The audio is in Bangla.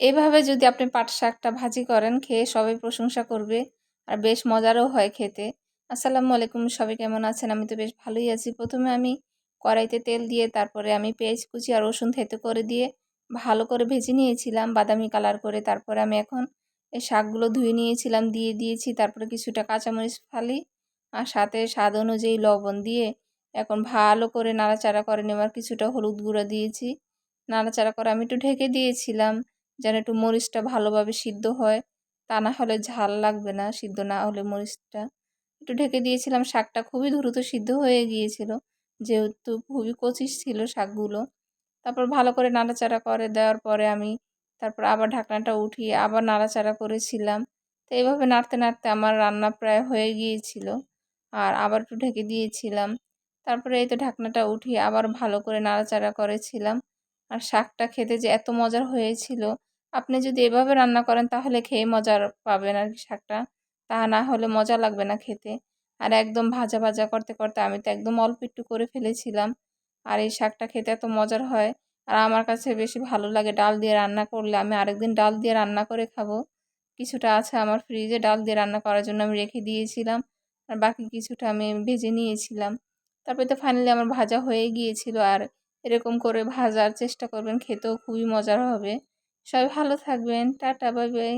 এভাবে যদি আপনি পাট শাকটা ভাজি করেন, খেয়ে সবাই প্রশংসা করবে আর বেশ মজারও হয় খেতে। আসসালামু আলাইকুম, সবাই কেমন আছেন? আমি তো বেশ ভালোই আছি। প্রথমে আমি কড়াইতে তেল দিয়ে তারপরে আমি পেঁয়াজ কুচি আর রসুন থেতো করে দিয়ে ভালো করে ভেজে নিয়েছিলাম বাদামি কালার করে। তারপরে আমি এখন এই শাকগুলো ধুয়ে নিয়েছিলাম, দিয়ে দিয়েছি। তারপরে কিছুটা কাঁচামরিচ ফালি আর সাথে স্বাদ অনুযায়ী লবণ দিয়ে এখন ভালো করে নাড়াচাড়া করে নেওয়ার, কিছুটা হলুদ গুঁড়া দিয়েছি। নাড়াচাড়া করে আমি একটু ঢেকে দিয়েছিলাম যেন একটু মরিচটা ভালোভাবে সিদ্ধ হয়, তা না হলে ঝাল লাগবে না সিদ্ধ না হলে মরিচটা। একটু ঢেকে দিয়েছিলাম, শাকটা খুবই দ্রুত সিদ্ধ হয়ে গিয়েছিল যেহেতু খুবই কচি ছিল শাকগুলো। তারপর ভালো করে নাড়াচাড়া করে দেওয়ার পরে আমি তারপর আবার ঢাকনাটা উঠিয়ে আবার নাড়াচাড়া করেছিলাম। তো এইভাবে নাড়তে নাড়তে আমার রান্না প্রায় হয়ে গিয়েছিল আর আবার একটু ঢেকে দিয়েছিলাম। তারপরে এই তো ঢাকনাটা উঠিয়ে আবার ভালো করে নাড়াচাড়া করেছিলাম। আর শাকটা খেতে যে এত মজার হয়েছিল, আপনি যদি এভাবে রান্না করেন তাহলে খেয়ে মজার পাবেন আর কি শাকটা, তা না হলে মজা লাগবে না খেতে। আর একদম ভাজা ভাজা করতে করতে আমি তো একদম অল্প একটু করে ফেলেছিলাম। আর এই শাকটা খেতে এত মজার হয় আর আমার কাছে বেশি ভালো লাগে ডাল দিয়ে রান্না করলে। আমি আরেকদিন ডাল দিয়ে রান্না করে খাবো। কিছুটা আছে আমার ফ্রিজে, ডাল দিয়ে রান্না করার জন্য আমি রেখে দিয়েছিলাম আর বাকি কিছুটা আমি ভেজে নিয়েছিলাম। তারপরে তো ফাইনালি আমার ভাজা হয়ে গিয়েছিল। আর এরকম করে ভাজার চেষ্টা করবেন, খেতেও খুবই মজার হবে। সবাই ভালো থাকবেন। Tata, bye bye.